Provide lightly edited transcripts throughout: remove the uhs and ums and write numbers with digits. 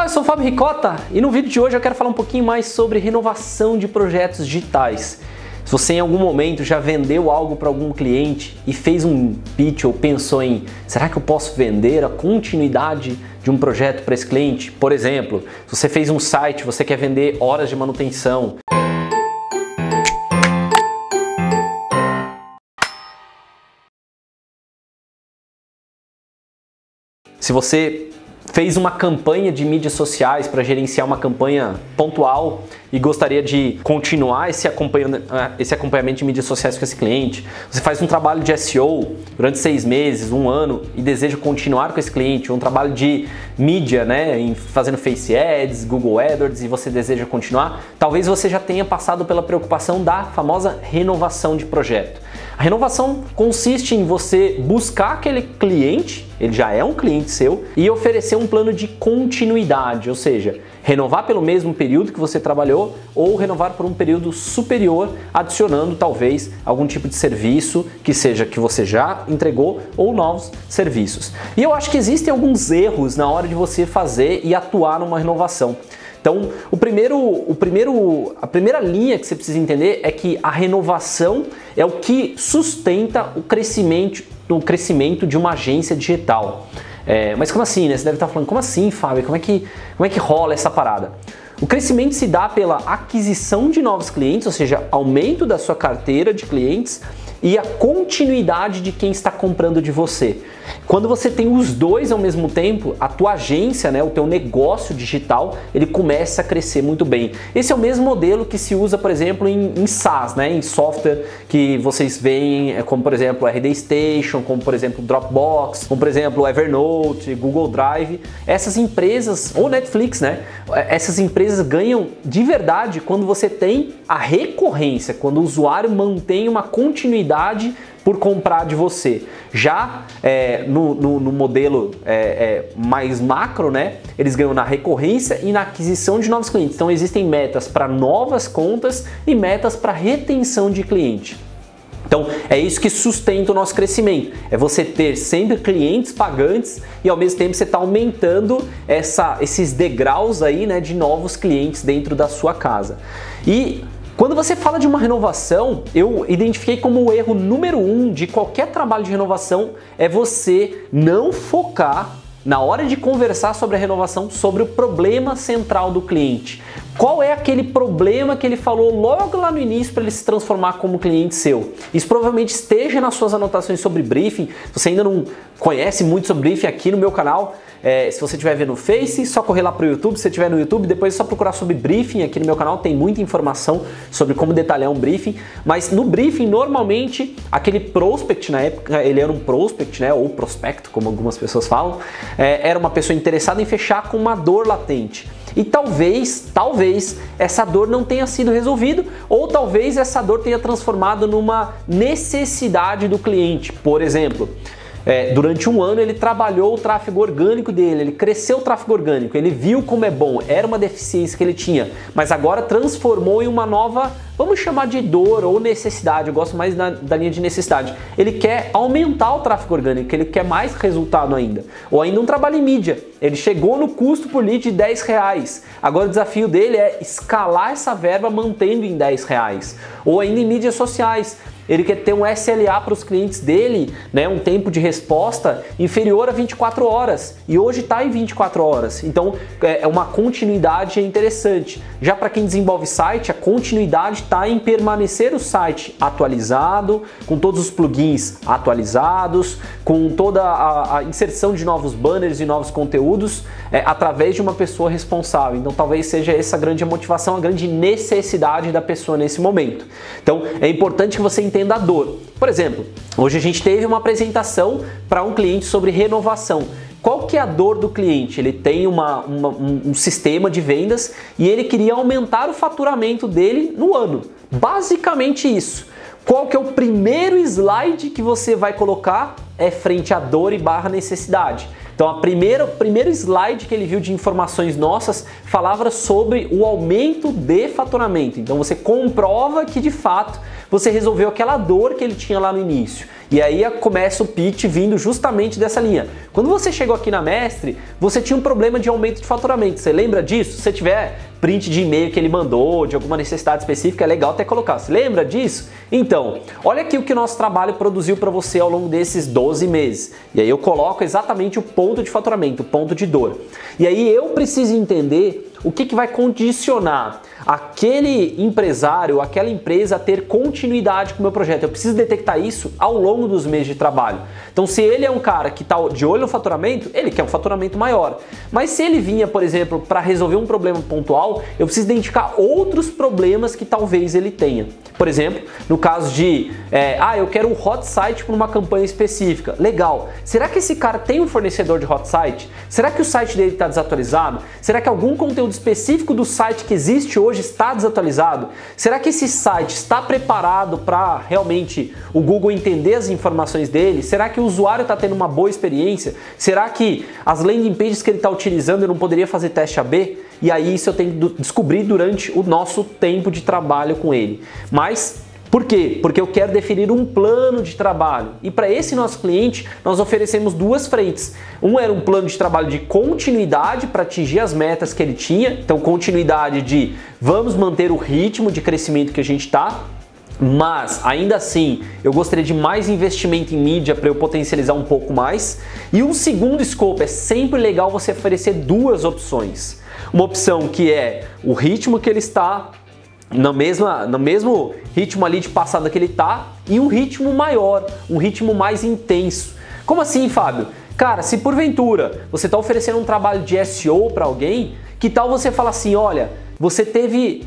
Olá, eu sou o Fábio Ricota e no vídeo de hoje eu quero falar um pouquinho mais sobre renovação de projetos digitais. Se você em algum momento já vendeu algo para algum cliente e fez um pitch ou pensou em será que eu posso vender a continuidade de um projeto para esse cliente? Por exemplo, se você fez um site, você quer vender horas de manutenção. Se você fez uma campanha de mídias sociais para gerenciar uma campanha pontual e gostaria de continuar esse acompanhamento de mídias sociais com esse cliente, você faz um trabalho de SEO durante 6 meses, 1 ano e deseja continuar com esse cliente, um trabalho de mídia, fazendo Face Ads, Google AdWords e você deseja continuar, talvez você já tenha passado pela preocupação da famosa renovação de projeto. A renovação consiste em você buscar aquele cliente, ele já é um cliente seu, e oferecer um plano de continuidade, ou seja, renovar pelo mesmo período que você trabalhou ou renovar por um período superior, adicionando talvez algum tipo de serviço que seja que você já entregou ou novos serviços. E eu acho que existem alguns erros na hora de você fazer e atuar numa renovação. Então, a primeira linha que você precisa entender é que a renovação é o que sustenta o crescimento de uma agência digital. Mas como assim, né? Você deve estar falando, como assim, Fábio? Como é que rola essa parada? O crescimento se dá pela aquisição de novos clientes, ou seja, aumento da sua carteira de clientes e a continuidade de quem está comprando de você. Quando você tem os dois ao mesmo tempo, a tua agência, o teu negócio digital, ele começa a crescer muito bem. Esse é o mesmo modelo que se usa, por exemplo, em SaaS, em software que vocês veem, como por exemplo o RD Station, como por exemplo o Dropbox, como por exemplo o Evernote, Google Drive. Essas empresas, ou Netflix, essas empresas ganham de verdade quando você tem a recorrência, quando o usuário mantém uma continuidade por comprar de você. Já no modelo mais macro, eles ganham na recorrência e na aquisição de novos clientes. Então existem metas para novas contas e metas para retenção de cliente. Então é isso que sustenta o nosso crescimento, é você ter sempre clientes pagantes e ao mesmo tempo você está aumentando esses degraus aí, de novos clientes dentro da sua casa. E quando você fala de uma renovação, eu identifiquei como o erro número 1 de qualquer trabalho de renovação é você não focar na hora de conversar sobre a renovação, sobre o problema central do cliente. Qual é aquele problema que ele falou logo lá no início para ele se transformar como cliente seu? Isso provavelmente esteja nas suas anotações sobre briefing. Se você ainda não conhece muito sobre briefing aqui no meu canal, se você estiver vendo no Face, só correr lá para o YouTube. Se você estiver no YouTube, depois é só procurar sobre briefing aqui no meu canal. Tem muita informação sobre como detalhar um briefing. Mas no briefing, normalmente, aquele prospect, na época, ele era um prospect, ou prospecto, como algumas pessoas falam, era uma pessoa interessada em fechar com uma dor latente. E talvez essa dor não tenha sido resolvida ou talvez essa dor tenha transformado numa necessidade do cliente. Por exemplo, durante 1 ano ele trabalhou o tráfego orgânico dele, ele cresceu o tráfego orgânico, ele viu como é bom, era uma deficiência que ele tinha, mas agora transformou em uma nova, vamos chamar de dor ou necessidade, eu gosto mais da linha de necessidade. Ele quer aumentar o tráfego orgânico, ele quer mais resultado ainda. Ou ainda um trabalho em mídia, ele chegou no custo por lead de R$10, agora o desafio dele é escalar essa verba mantendo em R$10. Ou ainda em mídias sociais, ele quer ter um SLA para os clientes dele, um tempo de resposta inferior a 24 horas. E hoje está em 24 horas. Então é uma continuidade interessante. Já para quem desenvolve site, a continuidade está em permanecer o site atualizado, com todos os plugins atualizados, com toda a inserção de novos banners e novos conteúdos através de uma pessoa responsável. Então talvez seja essa a grande motivação, a grande necessidade da pessoa nesse momento. Então é importante que você entenda a dor. Por exemplo, hoje a gente teve uma apresentação para um cliente sobre renovação. Qual que é a dor do cliente? Ele tem um sistema de vendas e ele queria aumentar o faturamento dele no ano. Basicamente isso. Qual que é o primeiro slide que você vai colocar? É frente à dor e barra necessidade. Então, o primeiro slide que ele viu de informações nossas falava sobre o aumento de faturamento. Então, você comprova que, de fato, você resolveu aquela dor que ele tinha lá no início. E aí começa o pitch vindo justamente dessa linha. Quando você chegou aqui na Mestre, você tinha um problema de aumento de faturamento. Você lembra disso? Se você tiver print de e-mail que ele mandou, de alguma necessidade específica, é legal até colocar. Você lembra disso? Então, olha aqui o que o nosso trabalho produziu para você ao longo desses 12 meses. E aí eu coloco exatamente o ponto de faturamento, o ponto de dor. E aí eu preciso entender o que vai condicionar aquele empresário, aquela empresa a ter continuidade com o meu projeto. Eu preciso detectar isso ao longo dos meses de trabalho. Então, se ele é um cara que está de olho no faturamento, ele quer um faturamento maior. Mas se ele vinha, por exemplo, para resolver um problema pontual, eu preciso identificar outros problemas que talvez ele tenha. Por exemplo, no caso de, eu quero um hot site para uma campanha específica. Legal. Será que esse cara tem um fornecedor de hot site? Será que o site dele está desatualizado? Será que algum conteúdo específico do site que existe hoje está desatualizado? Será que esse site está preparado para realmente o Google entender as informações dele? Será que o usuário está tendo uma boa experiência? Será que as landing pages que ele está utilizando eu não poderia fazer teste AB? E aí isso eu tenho que descobrir durante o nosso tempo de trabalho com ele. Mas por quê? Porque eu quero definir um plano de trabalho. E para esse nosso cliente, nós oferecemos duas frentes. Um era um plano de trabalho de continuidade para atingir as metas que ele tinha. Então, continuidade de vamos manter o ritmo de crescimento que a gente está. Mas, ainda assim, eu gostaria de mais investimento em mídia para eu potencializar um pouco mais. E um segundo escopo, é sempre legal você oferecer duas opções. Uma opção que é o ritmo que ele está, no mesmo ritmo ali de passada que ele está, e um ritmo maior, um ritmo mais intenso. Como assim, Fábio? Cara, se porventura você está oferecendo um trabalho de SEO para alguém, que tal você falar assim, olha, você teve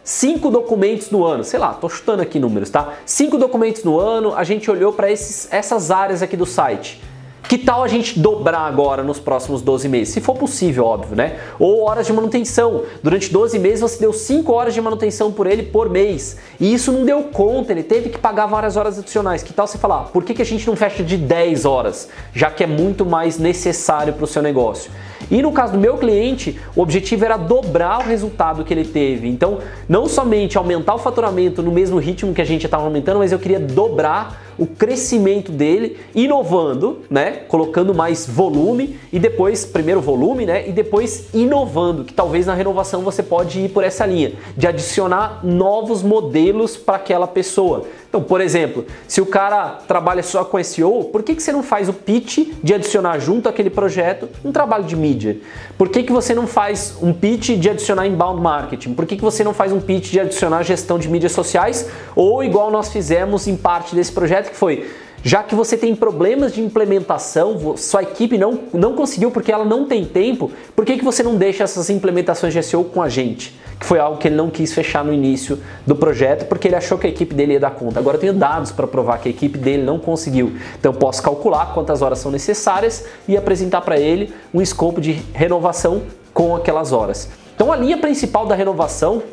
5 documentos no ano, sei lá, tô chutando aqui números, tá? 5 documentos no ano, a gente olhou para essas áreas aqui do site. Que tal a gente dobrar agora nos próximos 12 meses? Se for possível, óbvio, né? Ou horas de manutenção. Durante 12 meses você deu 5 horas de manutenção por ele por mês. E isso não deu conta, ele teve que pagar várias horas adicionais. Que tal você falar, por que a gente não fecha de 10 horas? Já que é muito mais necessário para o seu negócio. E no caso do meu cliente, o objetivo era dobrar o resultado que ele teve. Então, não somente aumentar o faturamento no mesmo ritmo que a gente estava aumentando, mas eu queria dobrar o crescimento dele, inovando, né? Colocando mais volume e depois, primeiro volume, né? E depois inovando, que talvez na renovação você pode ir por essa linha, de adicionar novos modelos para aquela pessoa. Então, por exemplo, se o cara trabalha só com SEO, por que você não faz o pitch de adicionar junto àquele projeto um trabalho de mídia? Por que você não faz um pitch de adicionar inbound marketing? Por que você não faz um pitch de adicionar gestão de mídias sociais? Ou igual nós fizemos em parte desse projeto, que foi, já que você tem problemas de implementação, sua equipe não conseguiu porque ela não tem tempo, por que você não deixa essas implementações de SEO com a gente? Que foi algo que ele não quis fechar no início do projeto porque ele achou que a equipe dele ia dar conta. Agora eu tenho dados para provar que a equipe dele não conseguiu. Então eu posso calcular quantas horas são necessárias e apresentar para ele um escopo de renovação com aquelas horas. Então a linha principal da renovação,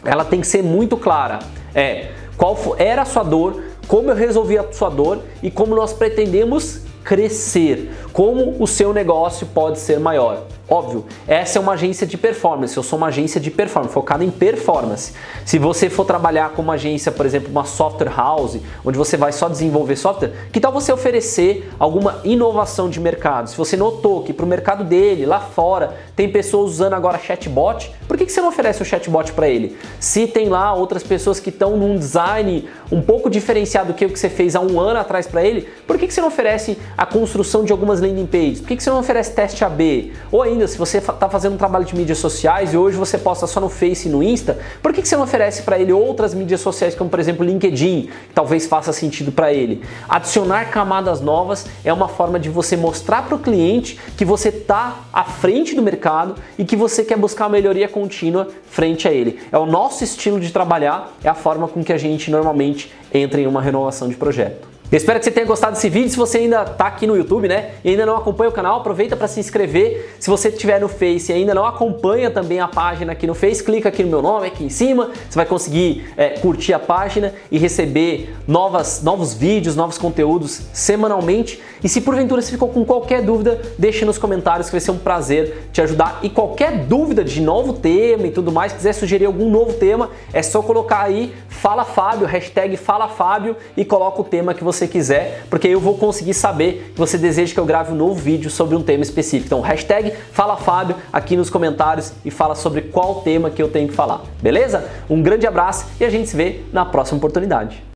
ela tem que ser muito clara. Qual era a sua dor, como eu resolvi a sua dor e como nós pretendemos crescer, como o seu negócio pode ser maior. Óbvio, essa é uma agência de performance, eu sou uma agência de performance, focada em performance. Se você for trabalhar com uma agência, por exemplo, uma software house, onde você vai só desenvolver software, que tal você oferecer alguma inovação de mercado? Se você notou que para o mercado dele, lá fora, tem pessoas usando agora chatbot, por que você não oferece o chatbot para ele? Se tem lá outras pessoas que estão num design um pouco diferenciado do que o que você fez há um ano atrás para ele, por que você não oferece a construção de algumas landing pages? Por que você não oferece teste AB? Ou ainda, se você está fazendo um trabalho de mídias sociais e hoje você posta só no Face e no Insta, por que você não oferece para ele outras mídias sociais, como por exemplo o LinkedIn, que talvez faça sentido para ele? Adicionar camadas novas é uma forma de você mostrar para o cliente que você está à frente do mercado e que você quer buscar uma melhoria contínua frente a ele. É o nosso estilo de trabalhar, é a forma com que a gente normalmente entra em uma renovação de projeto. Eu espero que você tenha gostado desse vídeo. Se você ainda está aqui no YouTube, né, e ainda não acompanha o canal, aproveita para se inscrever. Se você estiver no Face e ainda não acompanha também a página aqui no Face, clica aqui no meu nome, aqui em cima. Você vai conseguir curtir a página e receber novos vídeos, novos conteúdos semanalmente. E se porventura você ficou com qualquer dúvida, deixe nos comentários que vai ser um prazer te ajudar. E qualquer dúvida de novo tema e tudo mais, quiser sugerir algum novo tema, é só colocar aí Fala Fábio, hashtag Fala Fábio, e coloca o tema que você quiser, porque eu vou conseguir saber que você deseja que eu grave um novo vídeo sobre um tema específico. Então, hashtag Fala Fábio aqui nos comentários e fala sobre qual tema que eu tenho que falar, beleza? Um grande abraço e a gente se vê na próxima oportunidade.